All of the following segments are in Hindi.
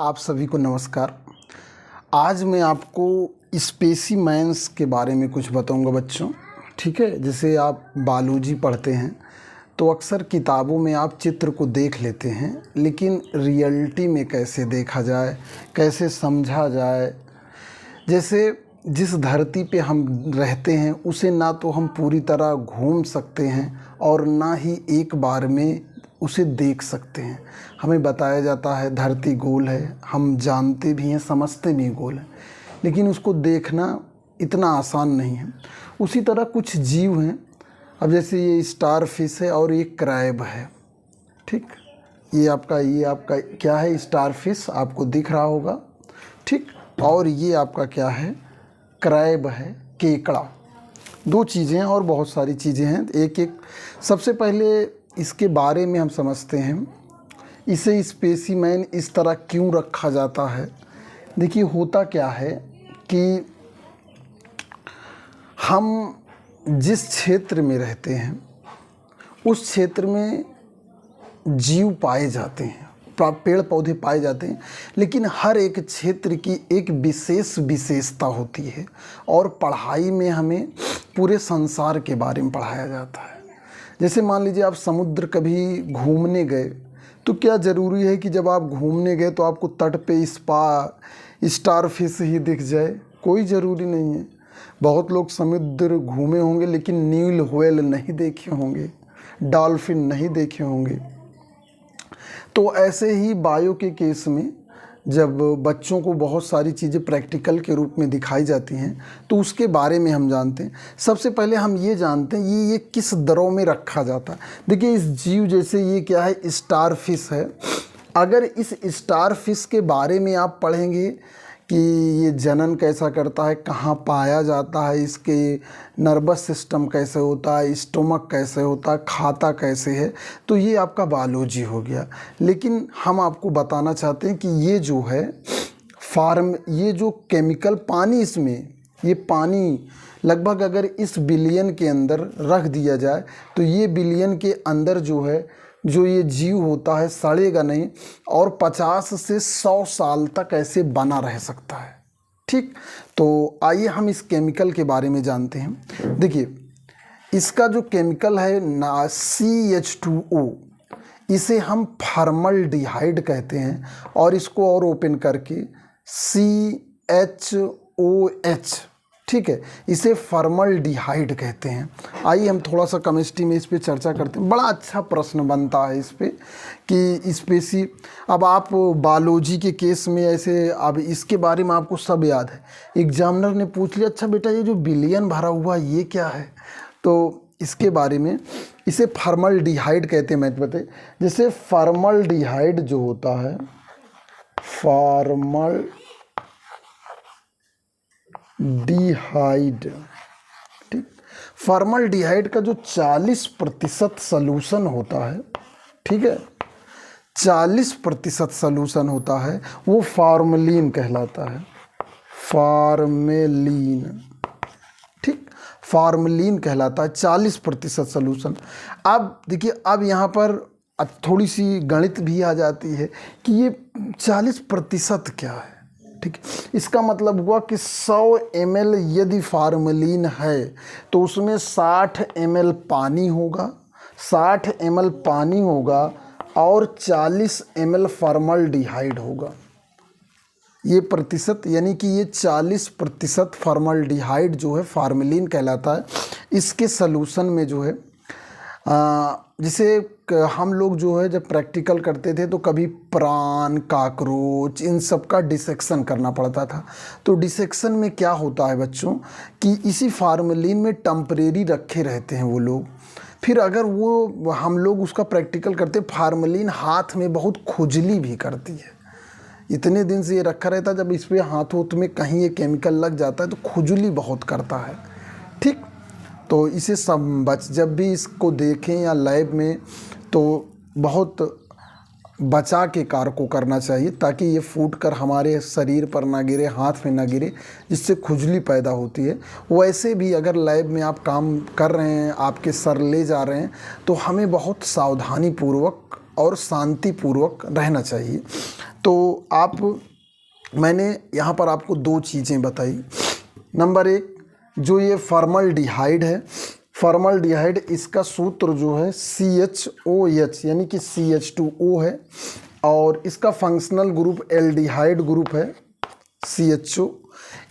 आप सभी को नमस्कार। आज मैं आपको स्पेसिमेंस के बारे में कुछ बताऊंगा बच्चों। ठीक है, जैसे आप बायोलॉजी पढ़ते हैं तो अक्सर किताबों में आप चित्र को देख लेते हैं, लेकिन रियलिटी में कैसे देखा जाए, कैसे समझा जाए। जैसे जिस धरती पे हम रहते हैं उसे ना तो हम पूरी तरह घूम सकते हैं और ना ही एक बार में उसे देख सकते हैं। हमें बताया जाता है धरती गोल है, हम जानते भी हैं, समझते भी गोल है, लेकिन उसको देखना इतना आसान नहीं है। उसी तरह कुछ जीव हैं, अब जैसे ये स्टार फिश है और ये क्रैब है। ठीक, ये आपका क्या है, स्टार फिश आपको दिख रहा होगा। ठीक, और ये आपका क्या है, क्रैब है, केकड़ा। दो चीज़ें हैं और बहुत सारी चीज़ें हैं, एक एक। सबसे पहले इसके बारे में हम समझते हैं, इसे स्पेसिमेन इस तरह क्यों रखा जाता है। देखिए होता क्या है कि हम जिस क्षेत्र में रहते हैं उस क्षेत्र में जीव पाए जाते हैं, पेड़ पौधे पाए जाते हैं, लेकिन हर एक क्षेत्र की एक विशेषता होती है और पढ़ाई में हमें पूरे संसार के बारे में पढ़ाया जाता है। जैसे मान लीजिए आप समुद्र कभी घूमने गए, तो क्या ज़रूरी है कि जब आप घूमने गए तो आपको तट पे स्टार फिश ही दिख जाए? कोई ज़रूरी नहीं है। बहुत लोग समुद्र घूमे होंगे लेकिन नील व्हेल नहीं देखे होंगे, डॉल्फिन नहीं देखे होंगे। तो ऐसे ही बायो के केस में जब बच्चों को बहुत सारी चीज़ें प्रैक्टिकल के रूप में दिखाई जाती हैं तो उसके बारे में हम जानते हैं। सबसे पहले हम ये जानते हैं ये किस दरों में रखा जाता है। देखिए इस जीव जैसे ये क्या है, स्टार फिश है। अगर इस स्टार फिश के बारे में आप पढ़ेंगे कि ये जनन कैसा करता है, कहाँ पाया जाता है, इसके नर्वस सिस्टम कैसे होता है, स्टोमक कैसे होता है, खाता कैसे है, तो ये आपका बायोलॉजी हो गया। लेकिन हम आपको बताना चाहते हैं कि ये जो है ये जो केमिकल पानी, इसमें ये पानी लगभग अगर इस बिलियन के अंदर रख दिया जाए तो ये बिलियन के अंदर जो ये जीव होता है सड़ेगा नहीं और 50 से 100 साल तक ऐसे बना रह सकता है। ठीक, तो आइए हम इस केमिकल के बारे में जानते हैं। देखिए इसका जो केमिकल है ना, CH2O, इसे हम फॉर्मल्डिहाइड कहते हैं और इसको और ओपन करके CHOH, ठीक है, इसे फॉर्मल्डिहाइड कहते हैं। आइए हम थोड़ा सा केमिस्ट्री में इस पे चर्चा करते हैं। बड़ा अच्छा प्रश्न बनता है इस पे कि अब आप बायोलॉजी के केस में ऐसे, अब इसके बारे में आपको सब याद है। एग्जामिनर ने पूछ लिया, अच्छा बेटा ये जो बिलियन भरा हुआ ये क्या है, तो इसके बारे में इसे फॉर्मल्डिहाइड कहते हैं। मैं बताए जैसे फॉर्मल्डिहाइड जो होता है, फॉर्मल्डिहाइड, ठीक, फॉर्मल्डिहाइड का जो 40% सॉल्यूशन होता है, ठीक है, 40% सॉल्यूशन होता है, वो फॉर्मलिन कहलाता है। फॉर्मेलिन, ठीक, फॉर्मलिन कहलाता है, 40% सॉल्यूशन। अब देखिए, अब यहाँ पर थोड़ी सी गणित भी आ जाती है कि ये 40% क्या है। ठीक, इसका मतलब हुआ कि 100 ml यदि फॉर्मलिन है तो उसमें 60 ml पानी होगा, 60 ml पानी होगा और 40 ml फॉर्मल्डिहाइड होगा। ये प्रतिशत यानी कि ये 40% फॉर्मल्डिहाइड जो है फॉर्मलिन कहलाता है। इसके सलूशन में जो है जिसे हम लोग जो है जब प्रैक्टिकल करते थे तो कभी प्राण, काकरोच, इन सब का डिसेक्शन करना पड़ता था। तो डिसेक्शन में क्या होता है बच्चों कि इसी फॉर्मलिन में टेम्परेरी रखे रहते हैं वो लोग। फिर अगर वो हम लोग उसका प्रैक्टिकल करते, फॉर्मलिन हाथ में बहुत खुजली भी करती है। इतने दिन से ये रखा रहता है, जब इस पर हाथ में कहीं ये केमिकल लग जाता है तो खुजली बहुत करता है। ठीक, तो इसे जब भी इसको देखें या लैब में तो बहुत बचा के कार्य को करना चाहिए ताकि ये फूट कर हमारे शरीर पर ना गिरे, हाथ में ना गिरे, जिससे खुजली पैदा होती है। वैसे भी अगर लैब में आप काम कर रहे हैं, आपके सर ले जा रहे हैं, तो हमें बहुत सावधानी पूर्वक और शांतिपूर्वक रहना चाहिए। तो मैंने यहाँ पर आपको 2 चीज़ें बताई। नंबर 1, जो ये फॉर्मल्डिहाइड है, फॉर्मल्डिहाइड इसका सूत्र जो है CHOH यानी कि CH2O है, और इसका फंक्शनल ग्रुप एल्डिहाइड ग्रुप है CHO।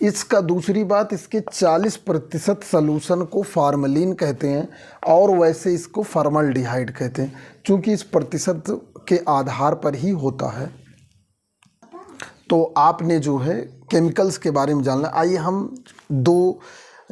इसका दूसरी बात, इसके 40% सलूशन को फार्मलिन कहते हैं और वैसे इसको फॉर्मल्डिहाइड कहते हैं, क्योंकि इस प्रतिशत के आधार पर ही होता है। तो आपने जो है केमिकल्स के बारे में जानना। आइए हम 2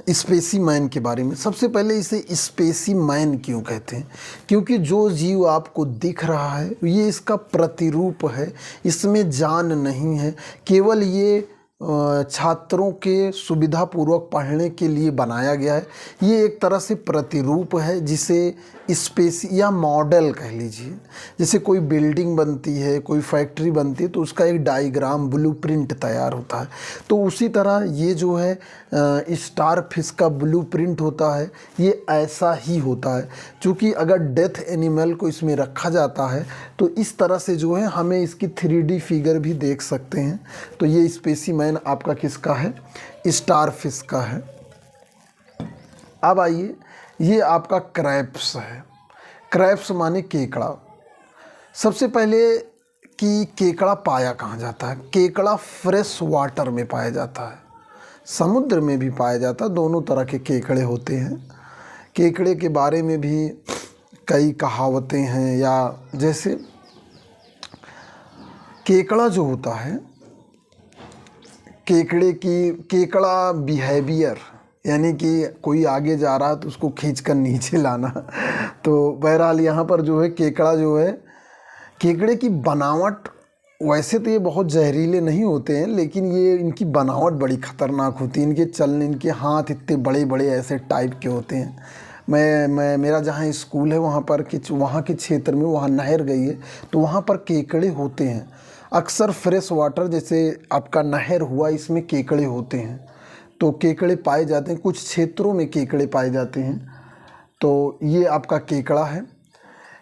स्पेसीमैन के बारे में। सबसे पहले इसे स्पेसीमैन क्यों कहते हैं? क्योंकि जो जीव आपको दिख रहा है ये इसका प्रतिरूप है, इसमें जान नहीं है, केवल ये छात्रों के सुविधापूर्वक पढ़ने के लिए बनाया गया है। ये एक तरह से प्रतिरूप है, जिसे स्पेस या मॉडल कह लीजिए। जैसे कोई बिल्डिंग बनती है, कोई फैक्ट्री बनती है, तो उसका एक डायग्राम, ब्लूप्रिंट तैयार होता है। तो उसी तरह ये जो है स्टार फिश का ब्लूप्रिंट होता है, ये ऐसा ही होता है। क्योंकि अगर डेथ एनिमल को इसमें रखा जाता है तो इस तरह से जो है हमें इसकी 3D फिगर भी देख सकते हैं। तो ये स्पेसीमैन आपका किसका है? स्टार फिश का है। अब आइए, ये आपका क्रैब्स है। क्रैब्स माने केकड़ा। सबसे पहले कि केकड़ा पाया कहाँ जाता है? केकड़ा फ्रेश वाटर में पाया जाता है, समुद्र में भी पाया जाता है। दोनों तरह के केकड़े होते हैं। केकड़े के बारे में भी कई कहावतें हैं, या जैसे केकड़ा जो होता है, केकड़ा बिहेवियर, यानी कि कोई आगे जा रहा है तो उसको खींच कर नीचे लाना। तो बहरहाल यहाँ पर जो है केकड़ा जो है, केकड़े की बनावट, वैसे तो ये बहुत जहरीले नहीं होते हैं, लेकिन ये इनकी बनावट बड़ी ख़तरनाक होती है। इनके चलने, इनके हाथ इतने बड़े बड़े ऐसे टाइप के होते हैं। मेरा जहाँ स्कूल है वहाँ के क्षेत्र में, वहाँ नहर गई है, तो वहाँ पर केकड़े होते हैं। अक्सर फ्रेश वाटर, जैसे आपका नहर हुआ, इसमें केकड़े होते हैं। तो केकड़े पाए जाते हैं, कुछ क्षेत्रों में केकड़े पाए जाते हैं। तो ये आपका केकड़ा है।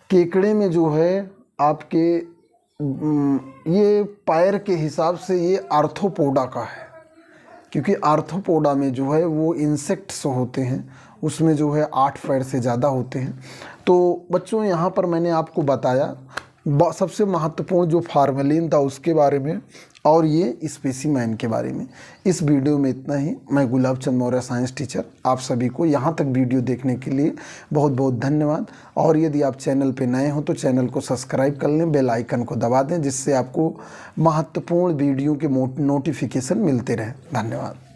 केकड़े में जो है आपके ये पैर के हिसाब से ये आर्थ्रोपोडा का है, क्योंकि आर्थ्रोपोडा में जो है वो इंसेक्ट्स होते हैं, उसमें जो है 8 पैर से ज़्यादा होते हैं। तो बच्चों, यहाँ पर मैंने आपको बताया सबसे महत्वपूर्ण जो फार्मेलिन था उसके बारे में, और ये स्पेसीमैन के बारे में। इस वीडियो में इतना ही। मैं गुलाब चंद मौर्य, साइंस टीचर। आप सभी को यहाँ तक वीडियो देखने के लिए बहुत बहुत धन्यवाद। और यदि आप चैनल पे नए हो तो चैनल को सब्सक्राइब कर लें, बेल आइकन को दबा दें, जिससे आपको महत्वपूर्ण वीडियो के नोटिफिकेशन मिलते रहें। धन्यवाद।